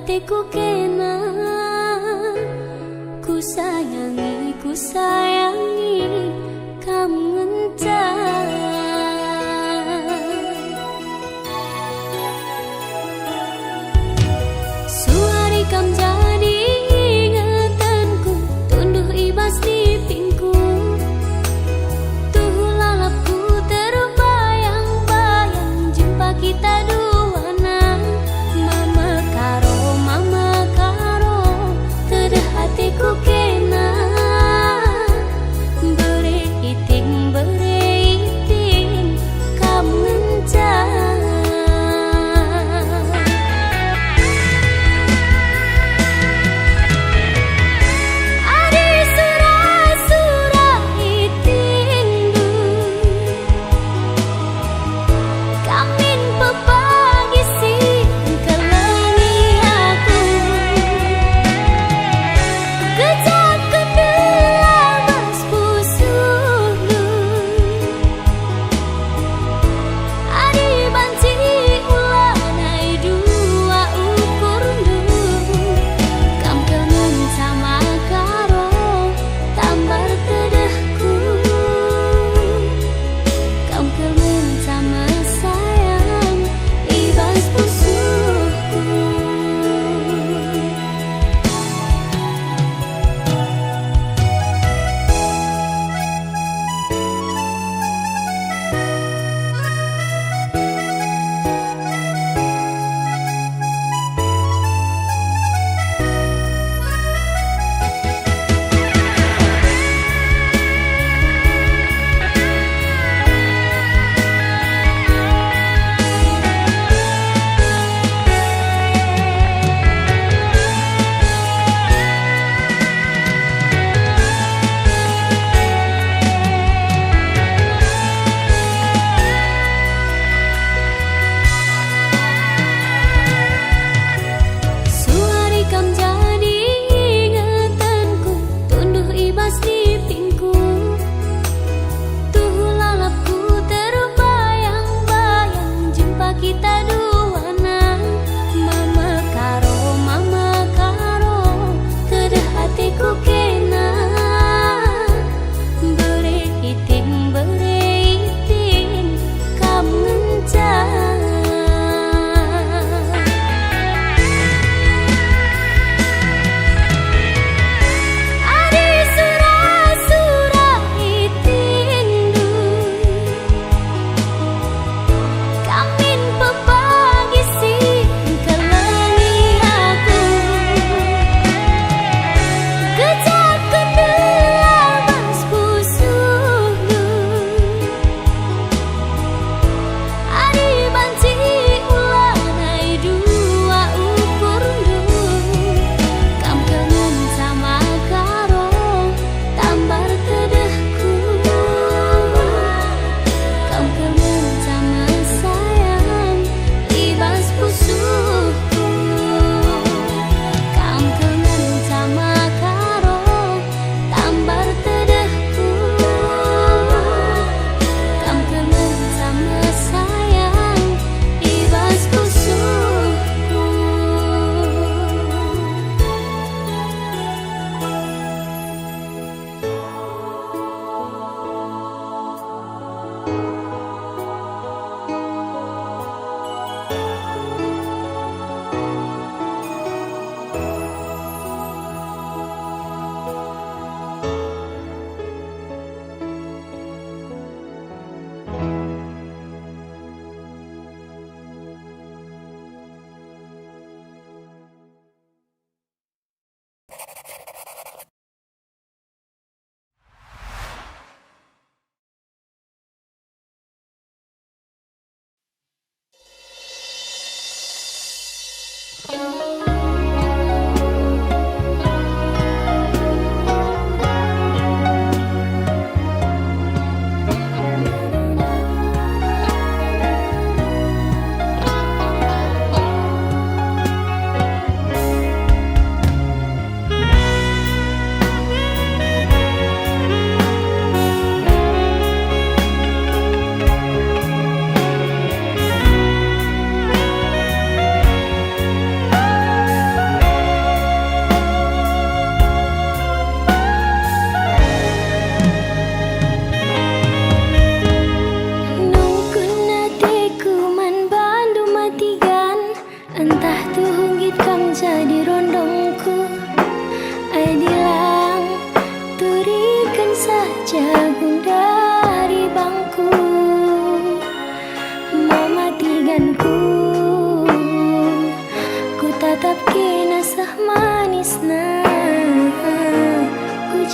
hatiku kena. Ku sayangi kamu entah. Suari kam jadi ingatanku, tunduh ibas di pingku. Tuh lalapku terbayang-bayang jumpa kita dua nang. Mama karo, tada hatiku kena. Beri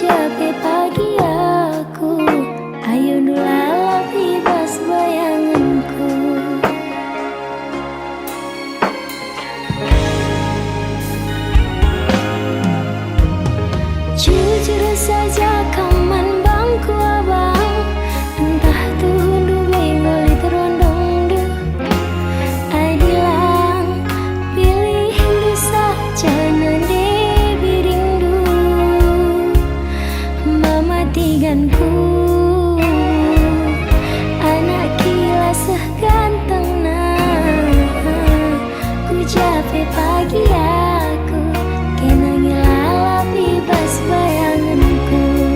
capek pagi aku, ayo nulala bebas bayanganku. Jujur saja kaman bangku abang, entah tuh hundu bengoli terondong du. Adilang pilih hindu saja nande birindu, mama tiganku anak kila seganteng nah, ku capek pagi aku, kena ngilala bebas bayanganku.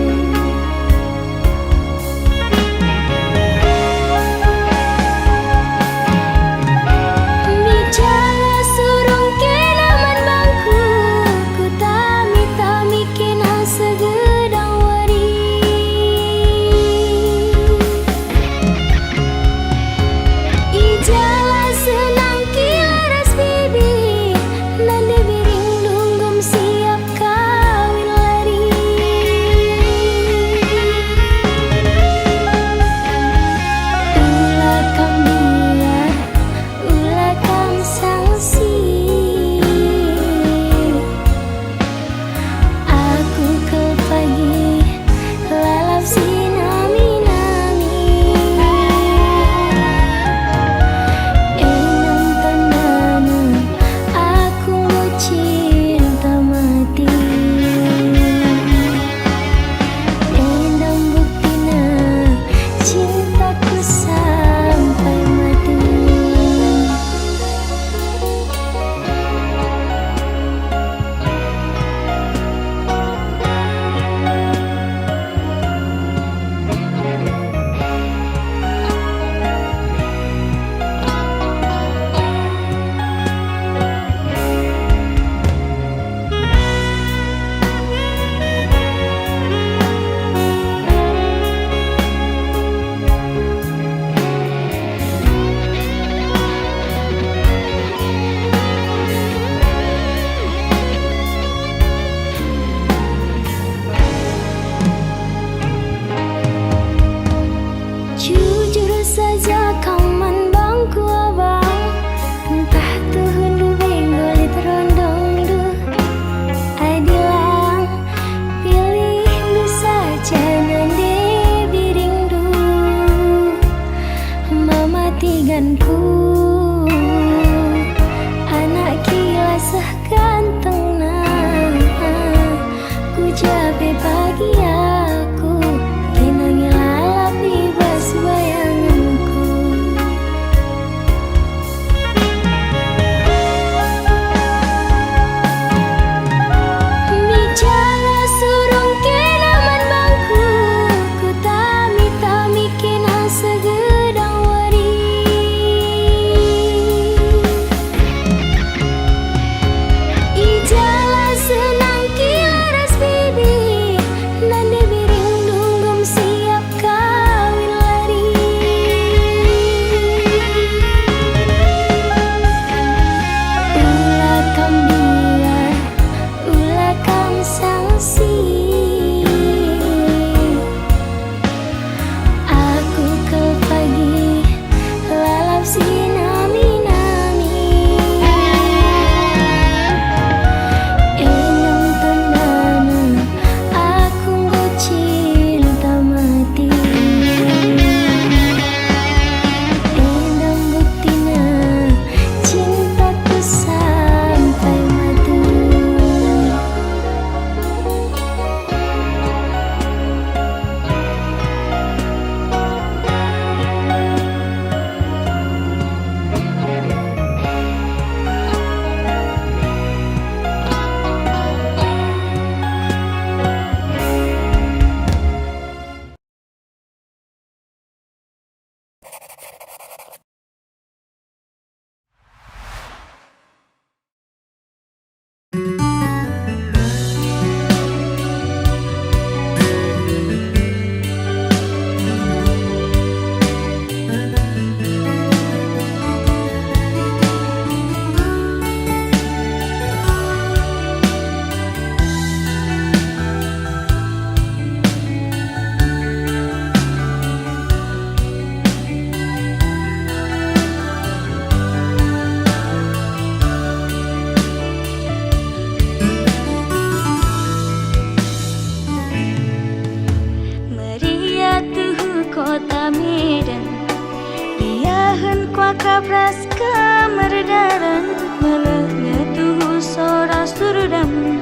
pras kemerdaran melengit tuhu sora surdam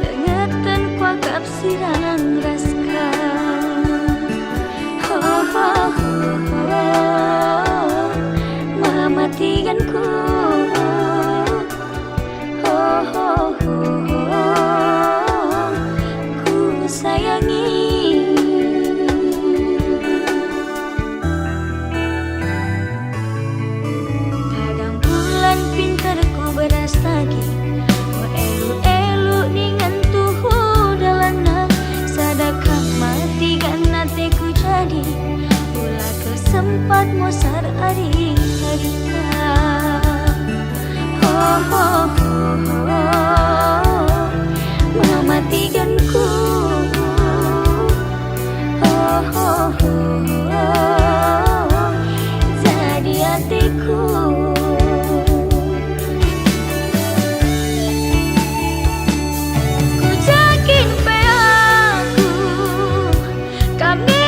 lengetan kuakap sirang raska ho ho ho mematikanku ho ho ho ku sayangi. Sempat mosar hari-hari ho ho ho mematikanku ho ho ho jadi hatiku. Ku yakin pe aku kami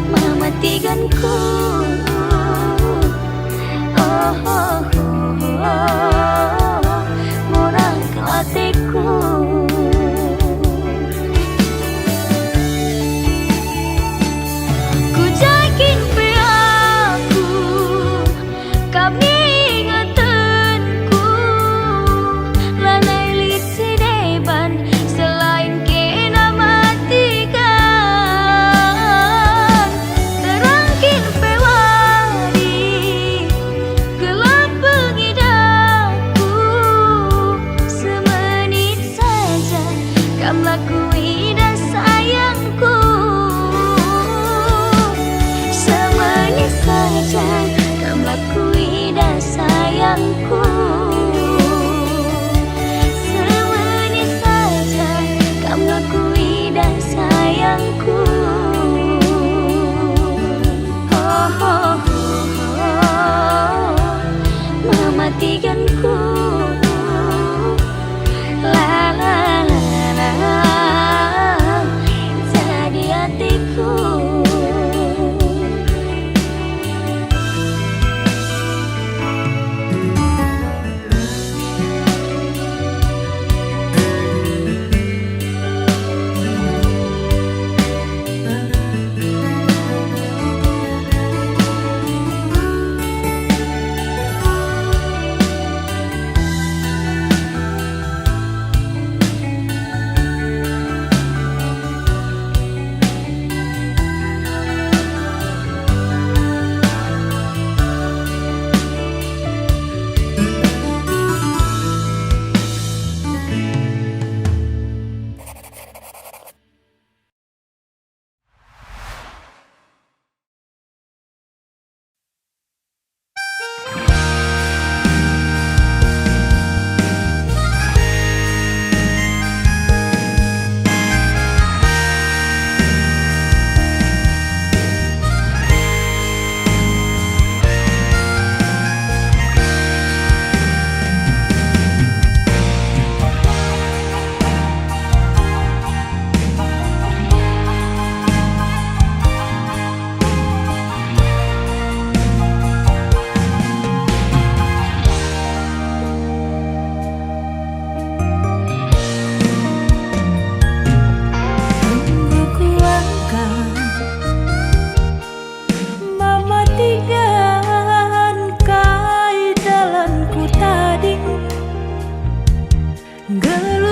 mematikanku oh oh oh murang ke hatiku. Ku yakin pe aku kami ingatanku lanai lit sideban selain kena matikan terangkin pe wari gelap pengidaku semenit saja kam lakui dan sayangku semenit saja kam lakui dan sayangku semenit saja kam lakui dan sayangku oh, oh, oh, mematikanku la la la la jadi hatiku.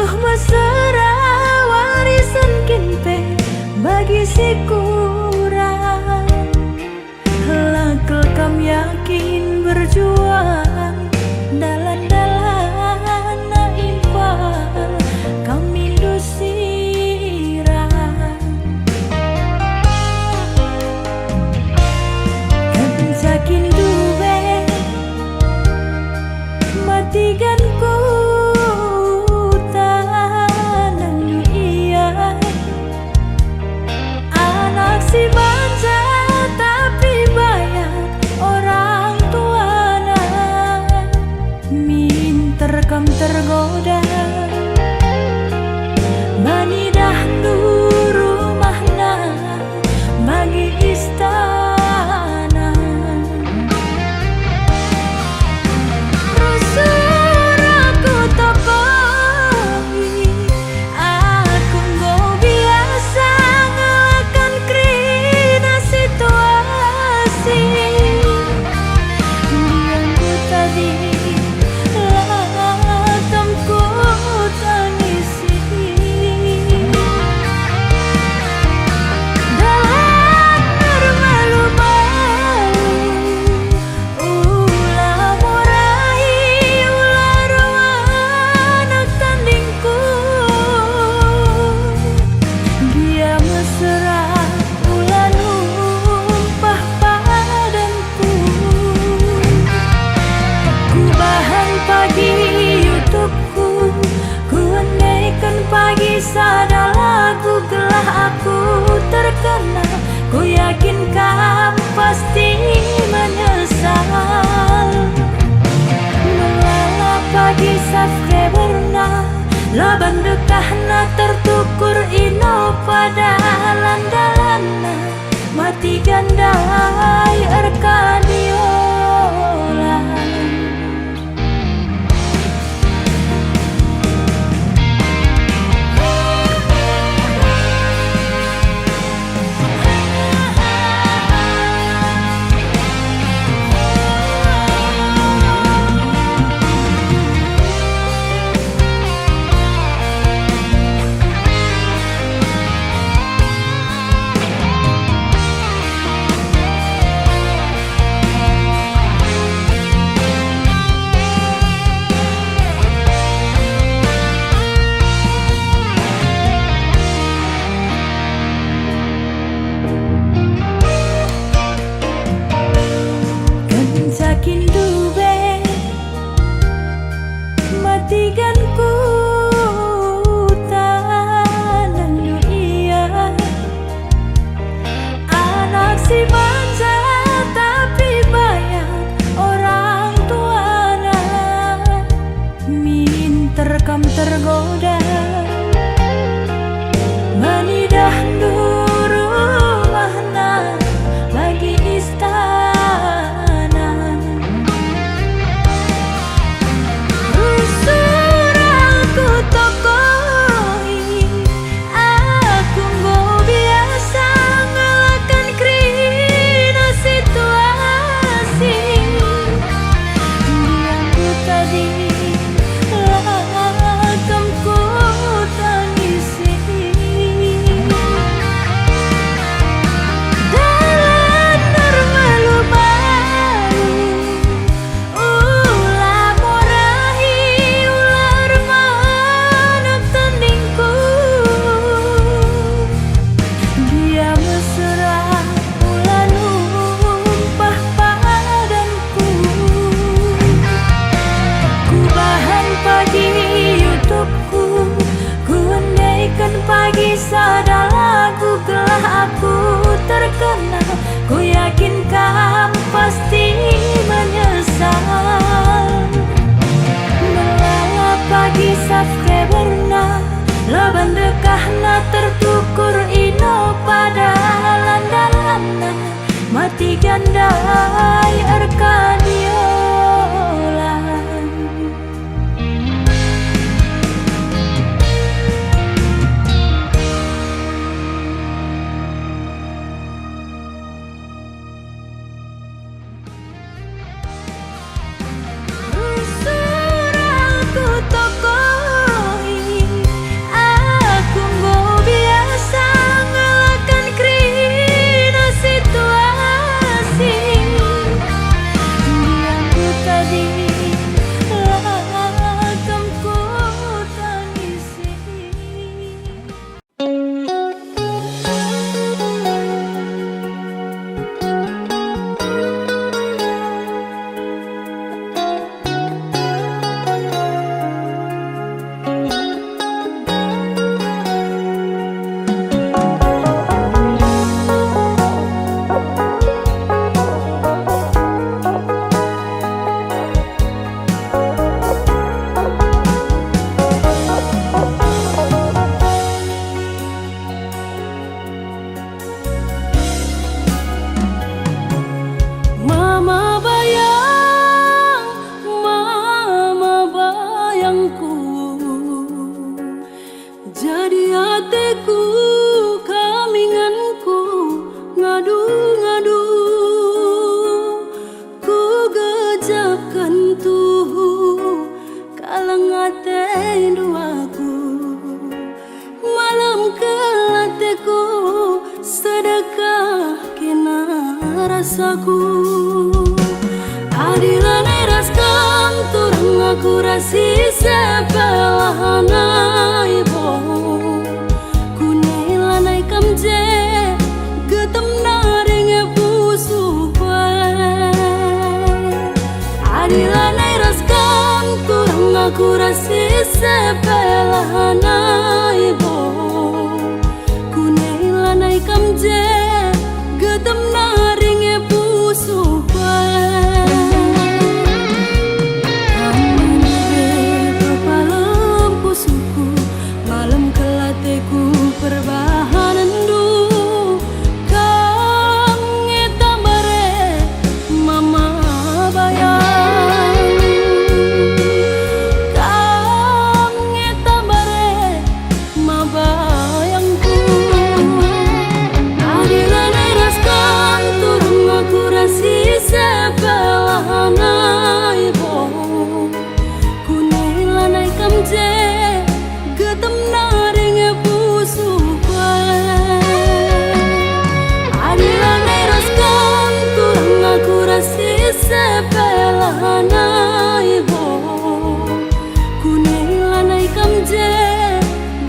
mesra warisan kinpe bagi si kurang. Lakel kam yakin berjuang dalan-dalan na impal kami dusirang. Kencakin duwe matikan ku si manja tapi banyak orang tuana minter kam tergoda bani dahdu rumahna bagi istana. Rasul aku topoi aku nggak biasa ngelakan krina situasi diangku tadi latamku tangisi dalam bermalu-malu ulah murai ulah rawanak tandingku dia mesra ulah numpah padanku ku bahan pagi YouTubeku ku andaikan pagi sada lagu gelah aku terkenal ku yakin kam pasti menyesal melala pagi subscriberna laban dekahna tertukur ino pada landalanna mati gandai Arkadiola. Kencakin duwe matikan ku tanan dunia anak si manja tapi banyak orang tuana minter kam tergoda bani dahdu rumahna bagi istana. Rusur aku tokoi aku nggak biasa ngelakan krina situasi diangku tadi latamku tangisi dalam bermalu-malu ulah murai ulah remanak tandingku dia mesra ulah numpah padanku ku bahan pagi YouTubeku ku andaikan pagi sada lagu gelah aku terkenal ku yakin kam pasti menyesal melala pagi subscriberna laban dekahna tertukur ino pada landalanna mati gandai Arkadiola. Rusur aku tokoi Jadi hatiku kaminganku ngadu-ngadu, ku gejapkan tuhu kalang ate duaku. Malam kelateku sedekah kena rasaku. Adilan eras kam turang aku rasi sepelahana ibo. Kunailanai kam je getem naring pusu pai. Adilan eras kam turang aku rasi sepelahana ibo. Kunailanai kam je getem naring pusu pai. Perbahanan du kang ngetambare mama bayang, kang ngetambare ma bayangku. Adilan eras kang turun aku rasi sepelahana ibo. Kunailanai kam je getem naring pusu pai. Adilan eras kam turang aku rasi sepelahana ibo. Kunailanai kam je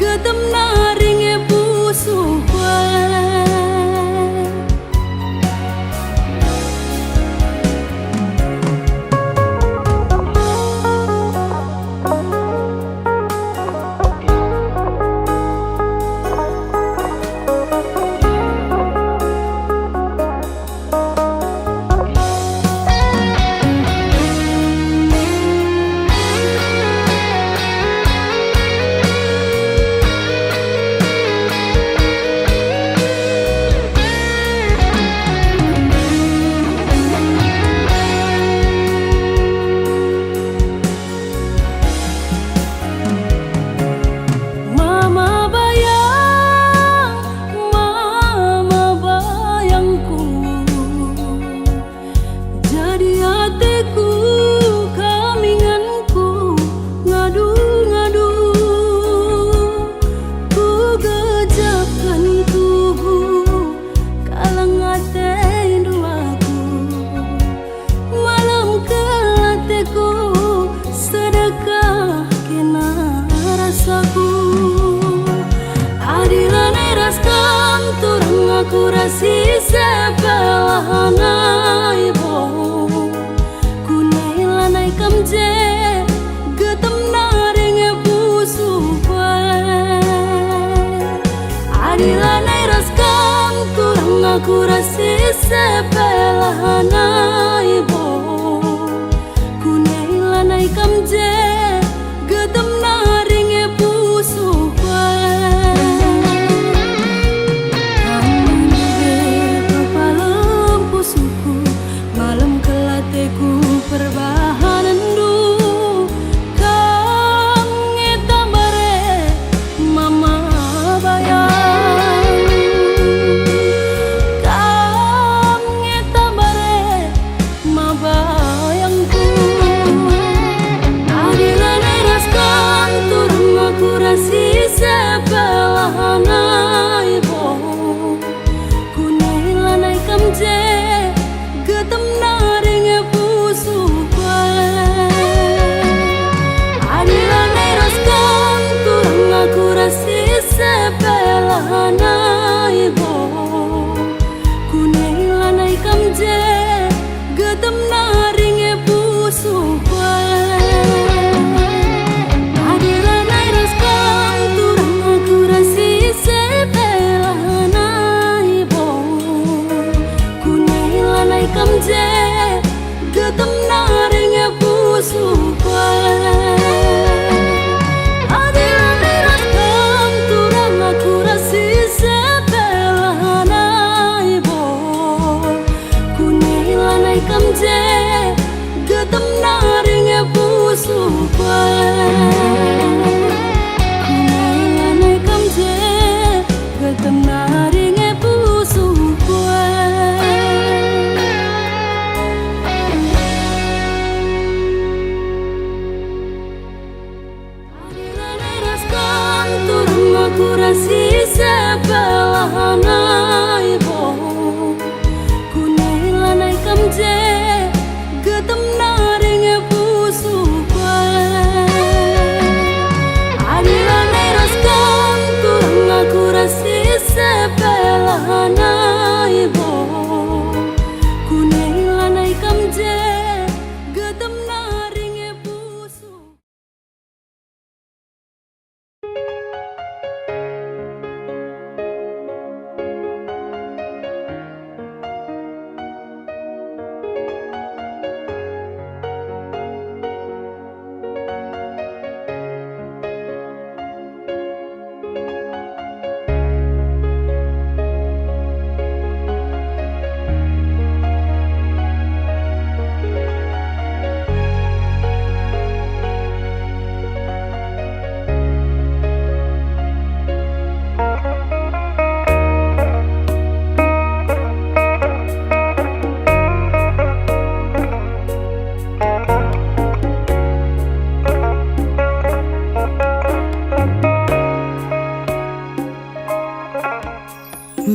getem naring pusu pai. Adilan eras kam turang aku rasi sepelahana ibo. Kunailanai kam je getem naring pusu pai. Adilan eras kam turang aku rasi sepelahana ibo. Kunailanai kam je getem naring pusu pai. Perbahanan du kang ngetambare mama bayang, kang ngetambare ma bayang. gedem naringe pusu kue. Adilane ras kantur aku rasi sebelahanai bo kunailanai kamje gedem naringe pusu kue. Adilane ras kantur aku rasi sebelahanai bo kunailanai kamje gedem naringe pusu.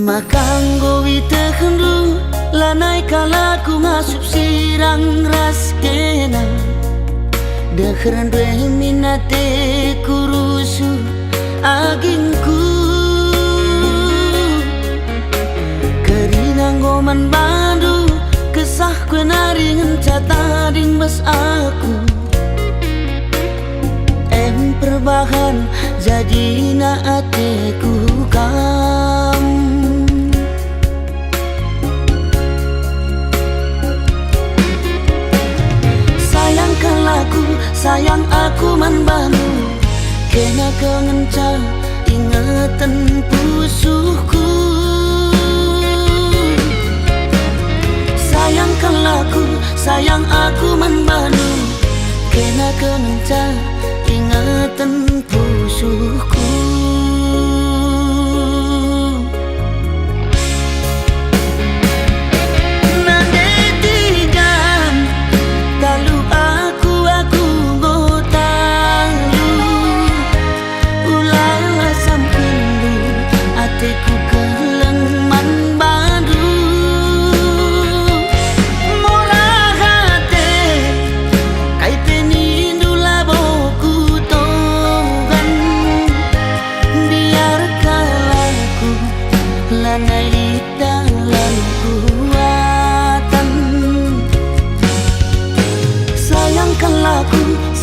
Makanggo witehendu lanai kalaku ngasup sirang ras kena dekheran dwe minate kurusu agingku kerinanggoman bandu kesah kue naringen catading mas aku perbahan jadi na ateku kam. Sayang aku man banu kena kengenca ingatan pusuhku. Sayang aku man banu kena kengenca ingatan pusuhku.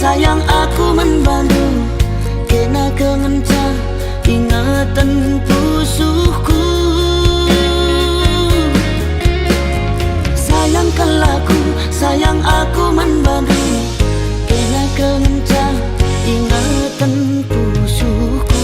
Sayang aku membantu kena kengenca ingatan pusuhku. Sayang aku membantu kena kengenca ingatan pusuhku.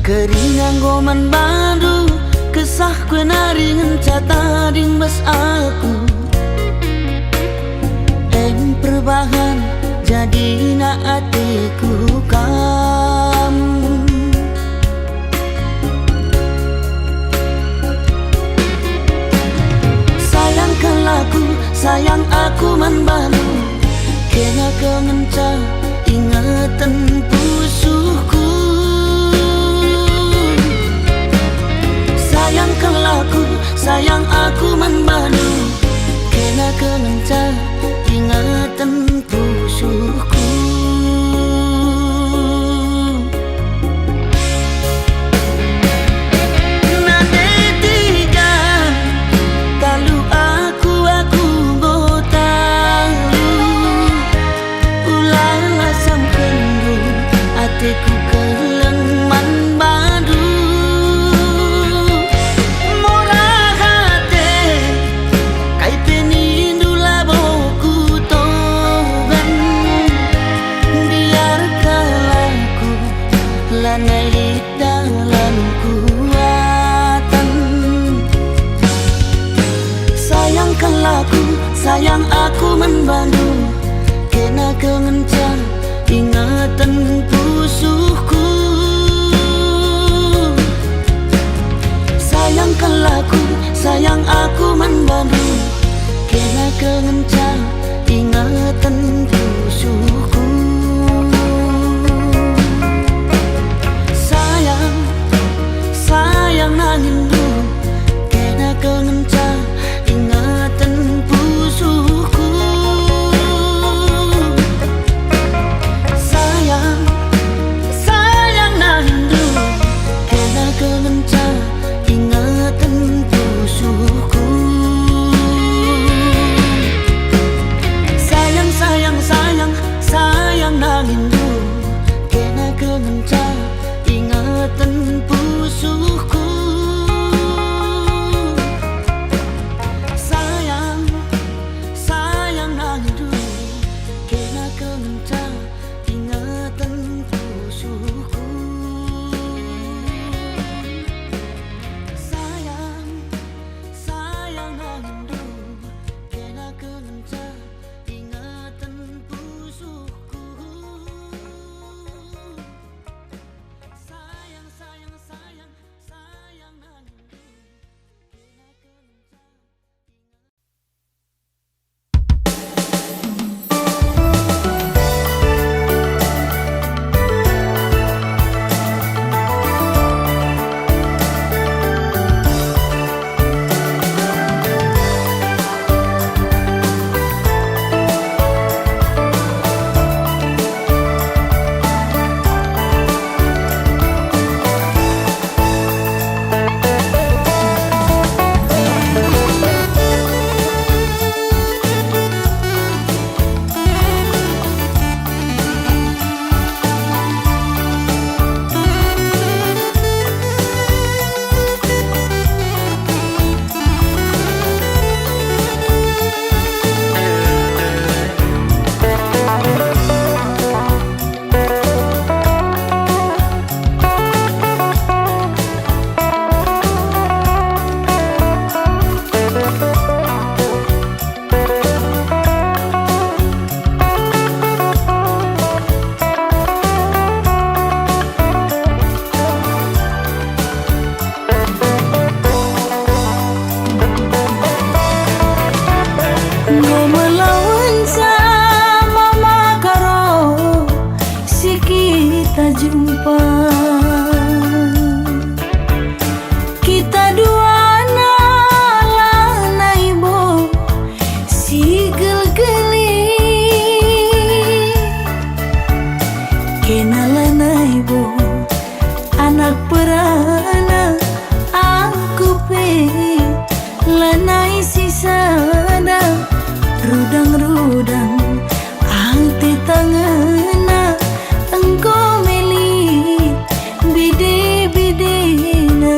Kerinanggoman bandu kesah kue naringen catading mas aku perbahan jadi na atiku kam. Sayang aku man banu kena kengenca ingatan pusuhku. Sayang aku man banu kena kengenca ingatan pusuhku. lanai dalam kuatan. Sayangkan laku, sayang aku membantu, kena kemencang ingatan pusuhku. Sayangkan laku, sayang aku membantu, kena kemencang ingatan pusuhku. Sayang, sayang nangindu, kena kemencang ingatan pusuhku. Sayang, sayang nangindu, kena kemencang ingatan pusuhku. Sayang, sayang, sayang, sayang nangindu, kena kemencang ingatan pusuhku. Sayang, sayang nangindu, kena kemencang ingatan pusuhku. Sayang, sayang nangindu, kena kemencang ingatan pusuhku. Sayang, sayang, sayang, sayang nangindu, kena kemencang. Ngo melawan sama makaro, si kita jumpa. Kita dua lanai bo, si gel-geli, kena lanai bo, anak perana aku pe, lanai sisada, rudang-rudang angti tangana, engkau meli bide-bidena.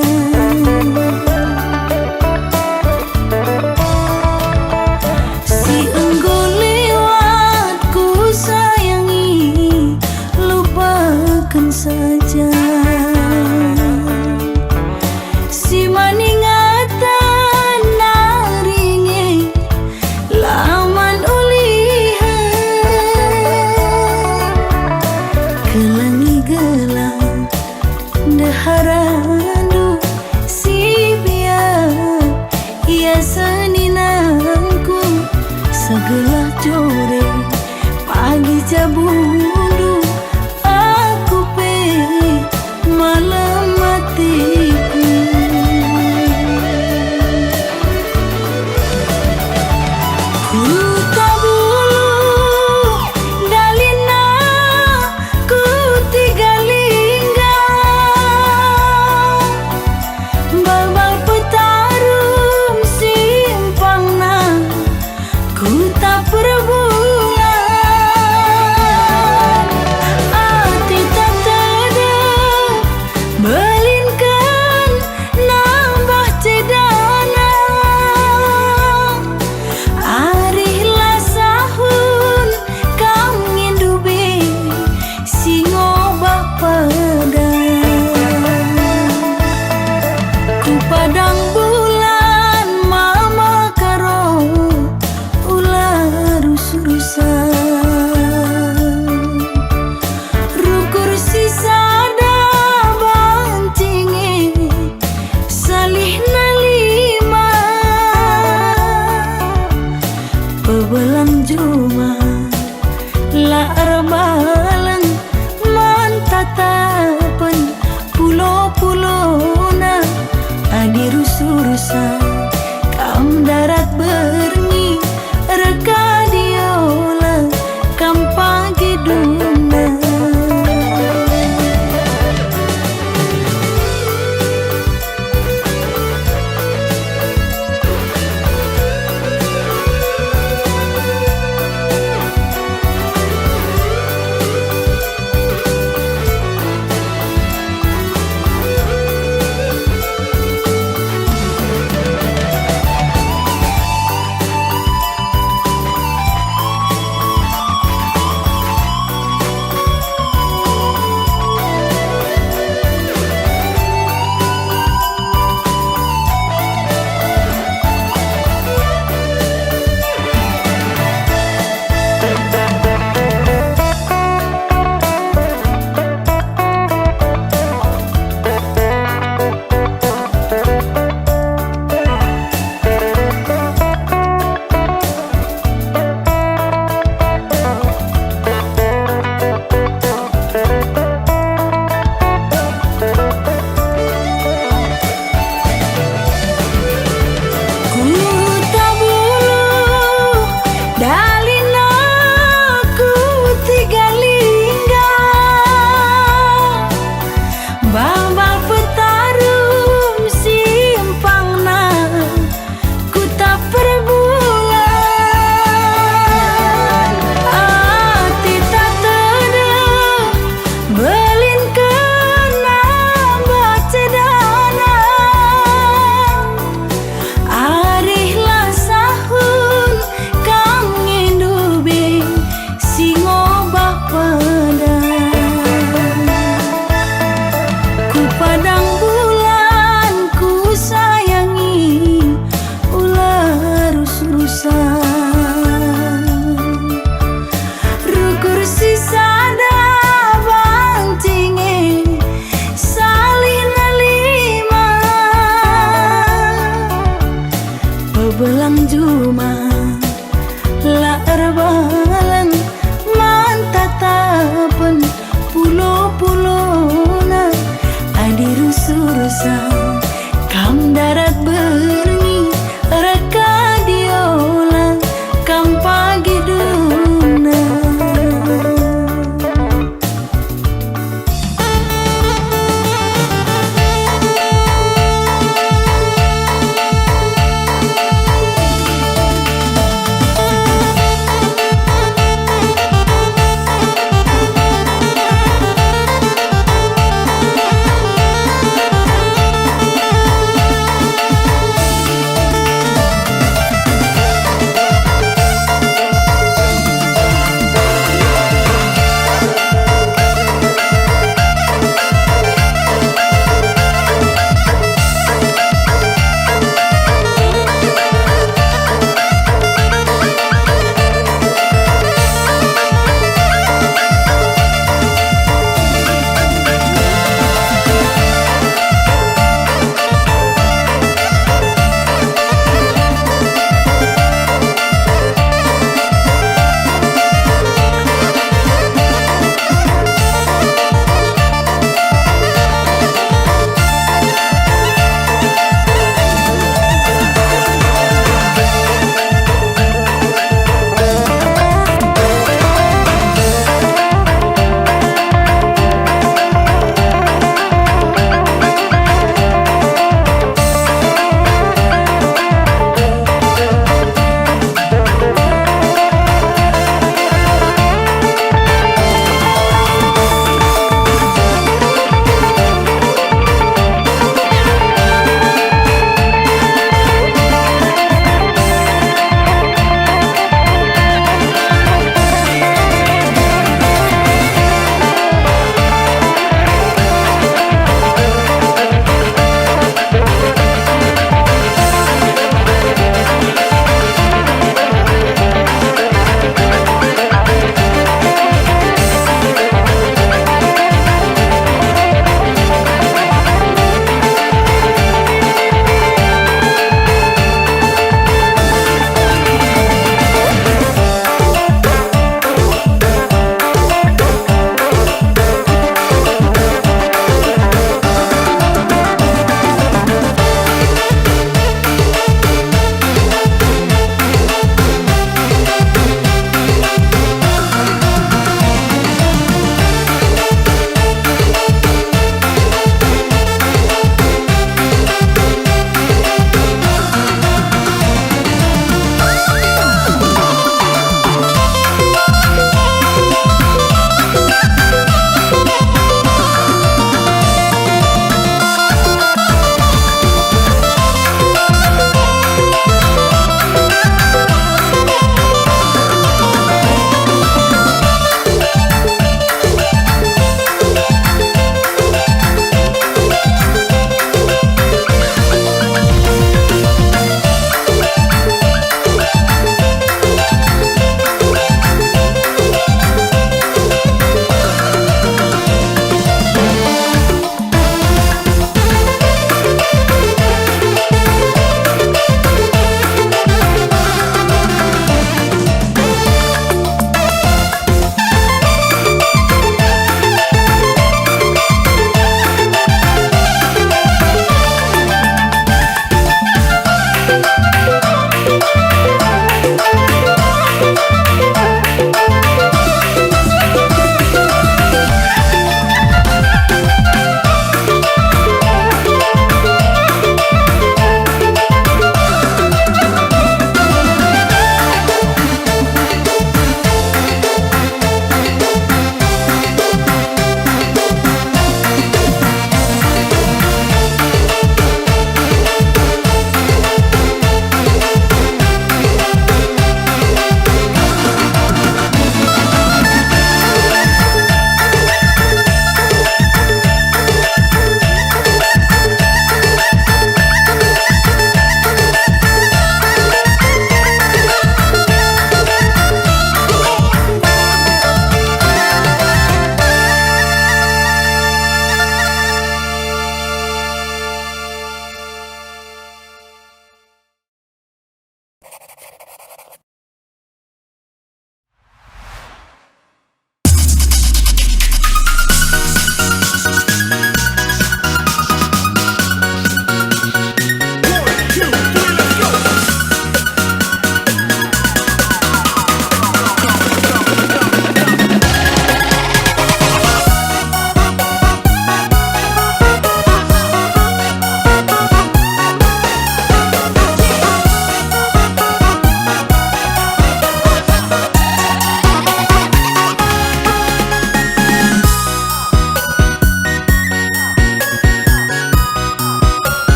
Si engkau lewat ku sayangi, lupakan saja. Si maningatan naringe, laman ulihan, kelangi gelang deharandu, si biar ia seninangku, segelah core pagi jabundu, aku pe malam matiku. Ku tabulu dalina, ku tiga lingga,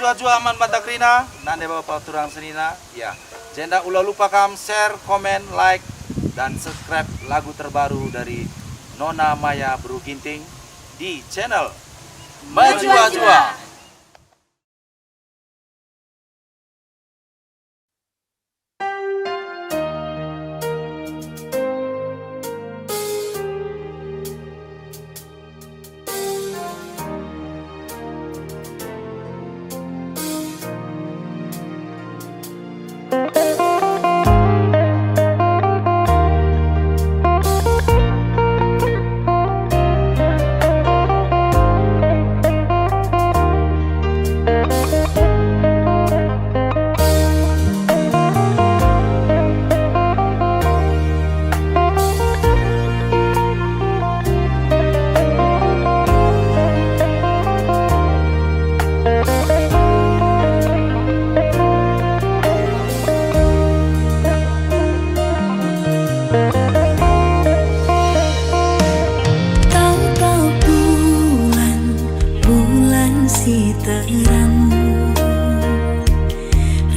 jua-jua aman batakrina, nande bapak turang senina. Ya, jenda ulah lupa kam share, komen, like, dan subscribe lagu terbaru dari Nona Maya Bru Ginting di channel Majua-Jua. Tahu-tahu bulan si terang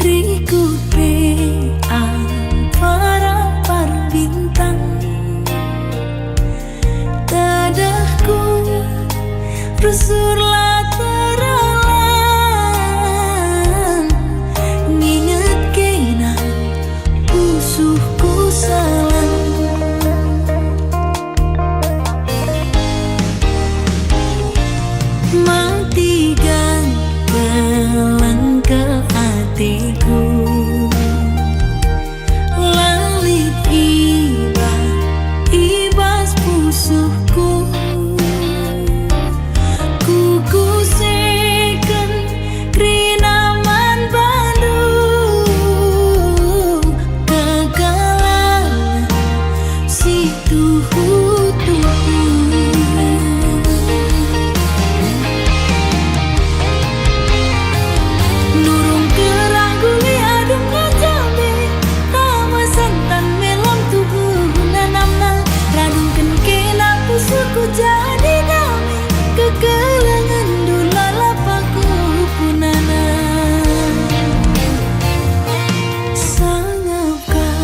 rikut para bintang tadahku rusurlah teralang nginget kena pusuhku salang matikan kelang ke hatiku lalit ibas pusuhku kuku seken krinaman Bandung kekalan si tuhu-tuhu nurung kerang guli adung ngajabe tama santan melam tubuh nanamna radungkeun kena pusuku jadi damai kekelangan dulalapaku punana sangapkah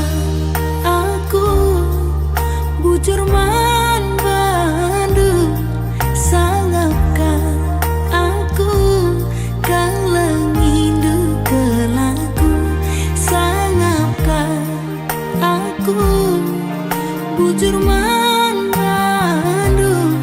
aku bujur man Bandung sangapkah aku kalang indu kelaku sangapkah aku bujur man Bandung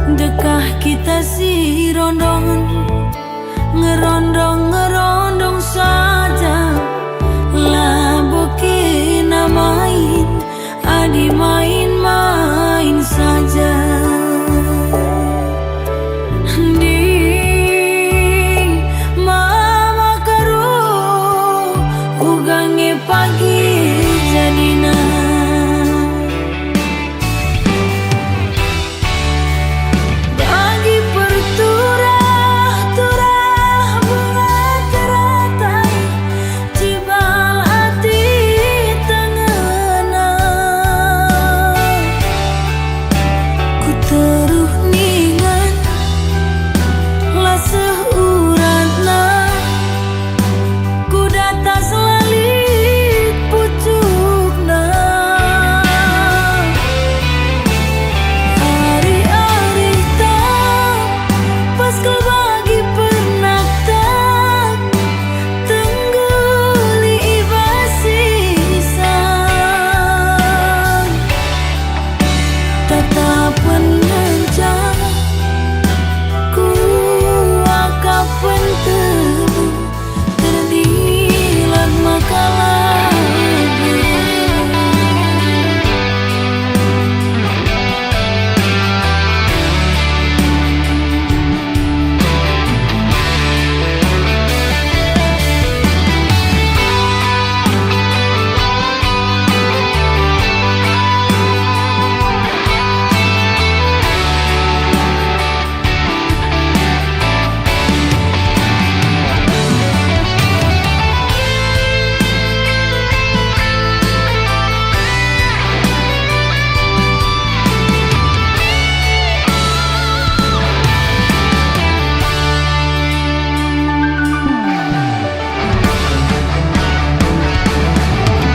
Dekah kita si rondongan, ngerondong saja. Lah bokena main, adi main saja. Di mama karu ugange pagi jadina. Bagi perturah-turah bunga teratai, cibal hati tengena. Ku teruh ningan lah seuratna, ku data selalit pucukna. Hari-hari tak pas kau bagi pernak tak tengguli ibasisan. Tatapan rencana ku akapan tebu terdilat makalah.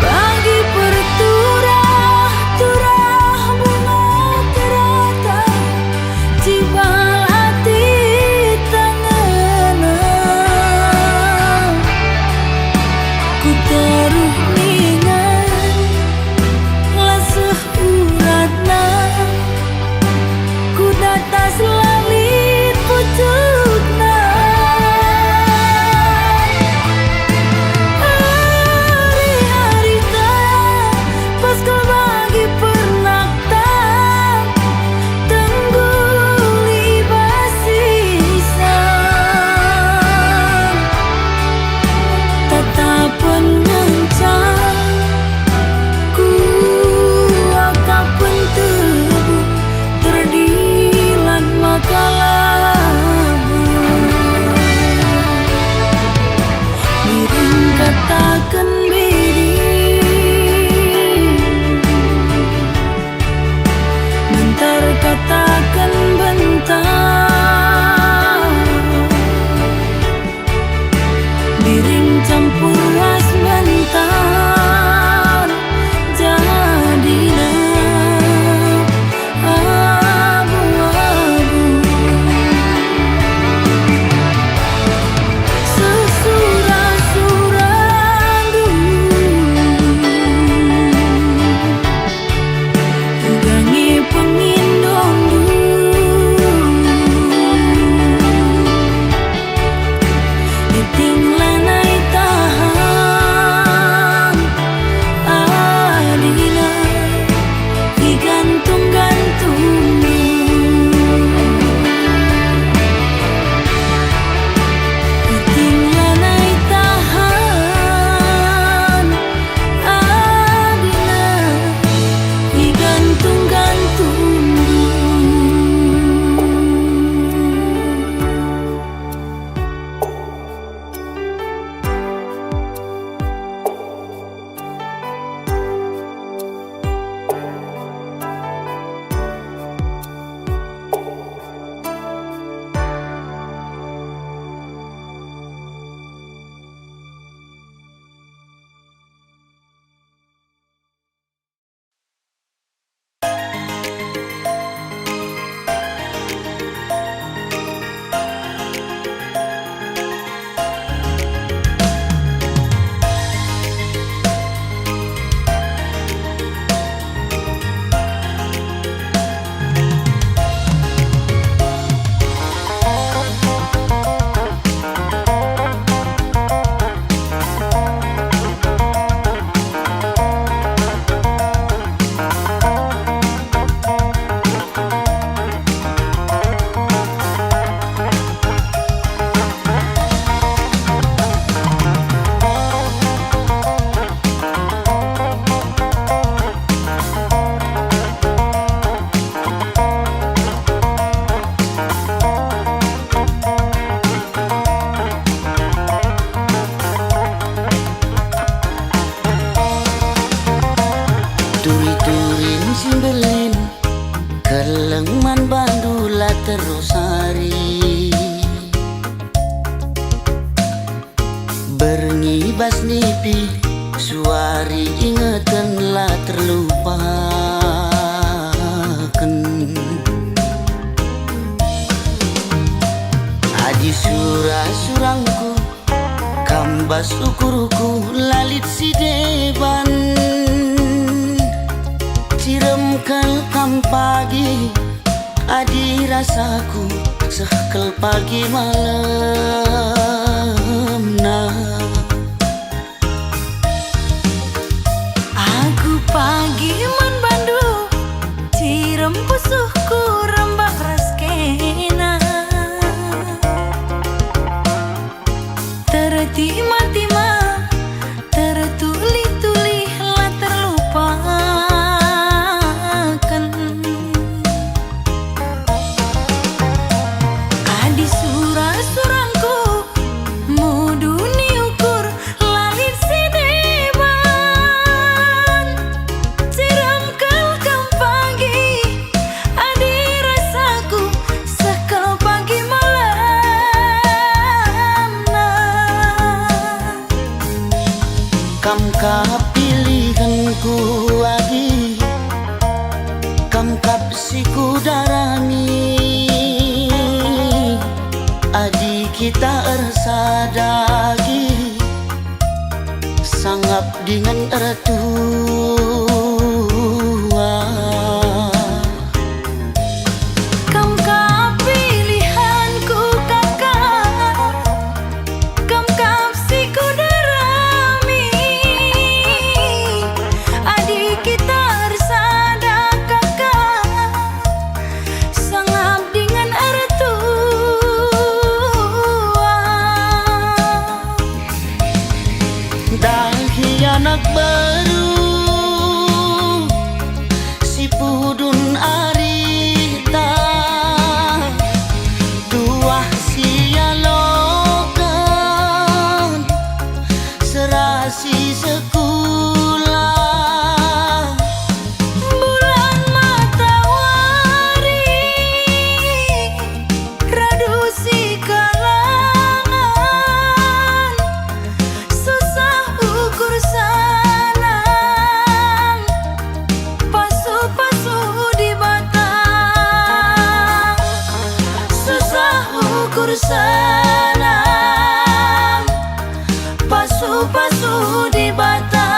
Bagi perturah-turah bunga teratai, cibal hati tengena. Ku teruh ningan lah seuratna, ku data selalit pucukna. Hari-hari tak pas kau bagi pernak tak tengguli ibasisan. Tatapan ngencang ku akapan tebu terdilat terus hari Bernibas nipi suari ingatanlah terlupakan Adi surah-surangku kambas ukurku lalit si deban Ciremkel kam pagi adi rasaku sekel pagi malam nah Aku pagi man bandu cirem pusuhku rembak raskena tertima-tima tertuli-tuli lah terlupakan Adi surah-surangku muduni ukur lalit si deban Ciremkel kam pagi adi rasaku sekel pagi malam nah Kam kapilihanku agi Kam kapsiku darami Adi kita ersadagi Sangap dengan ertua Kam kapilihanku kakak Kam kapsiku darami Adik kita ersada kakak Sangap dengan ertua Dahi anak baru si pudun arita dua sialokan serasi sekolah Bulan matahari radusi kalangan susah ukur sanang pasu-pasu di batang susah ukur sanang pasu-pasu di batang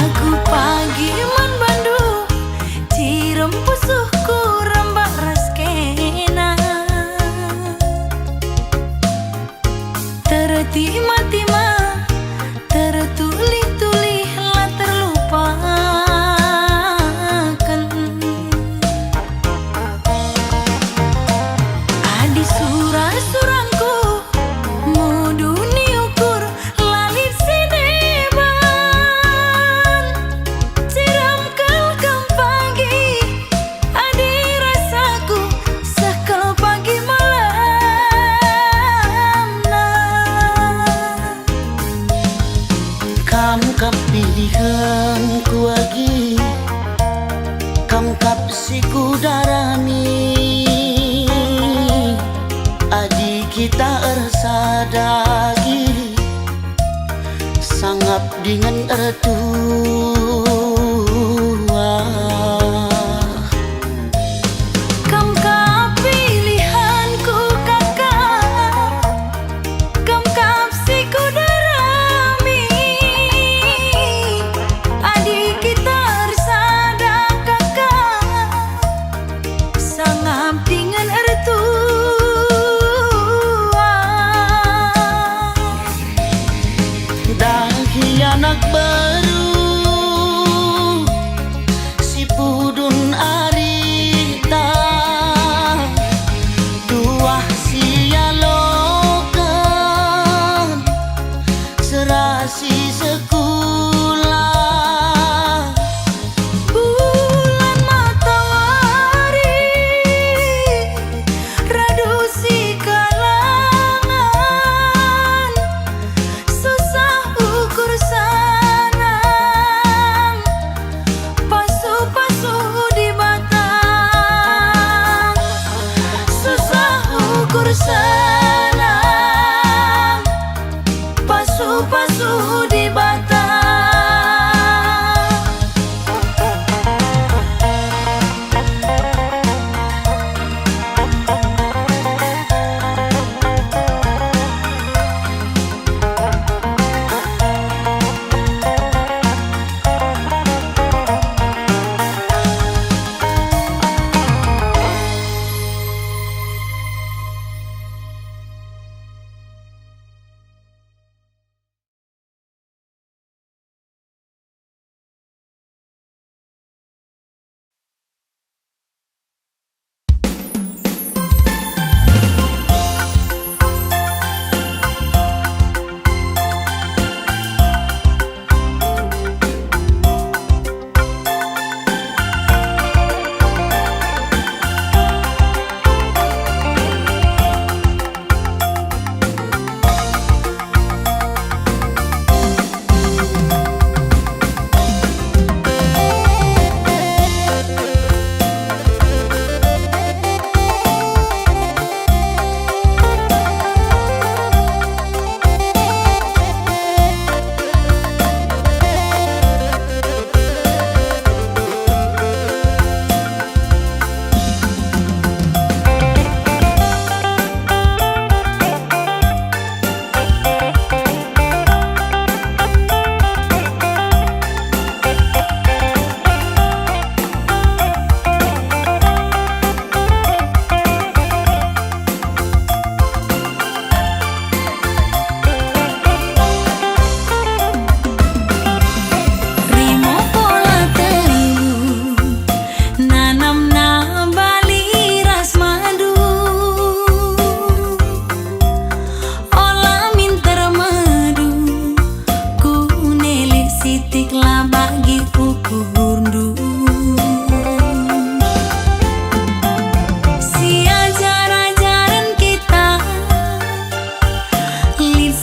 Aku pagi man bandu cirem pusuhku rembak raskena tertima-tima tertuli-tuli lah terlupakan Adi surah-surangku muduni ukur lalit si deban Ciremkel kam pagi adi rasaku sekel pagi malam nah Kam kapilihanku agi Kam kapsiku darami Adi kita ersadagi Sangap dengan ertua Kam kapilihanku kakak Kam kapsiku darami Adik kita ersada kakak Sangap dengan ertua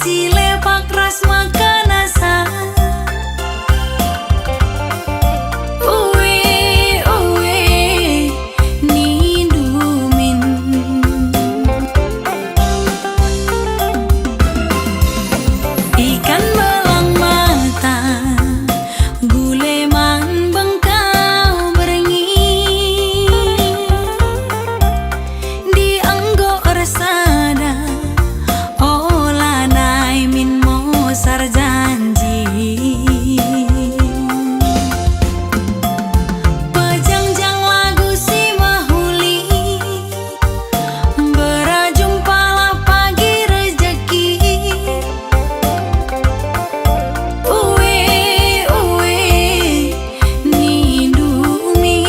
si lepak ras makan asa. Uwe uwe ni dumin. Ikan belang mata guleman bengkau berengi di anggo resada olah nai min mosar janji pejangjang lagu si mahuli berajumpalah pagi rezeki. Uwe uwe ni dumi.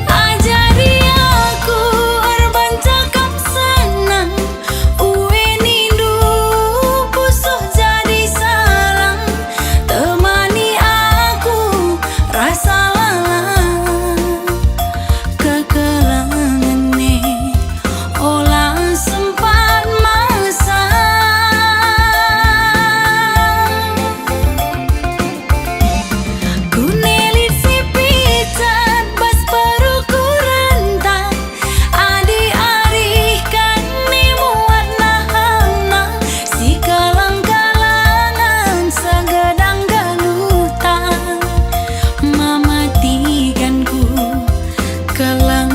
Ajari aku arban cakap senang. Uwe nindu pusuh jadi salang. Temani aku rasa lalang kekelangannya olah sempat masa. Kunelit si picat bas peruku rentang adi-arih kan ni muat nahang si kalang-kalangan segedang galutang mamatikanku kelang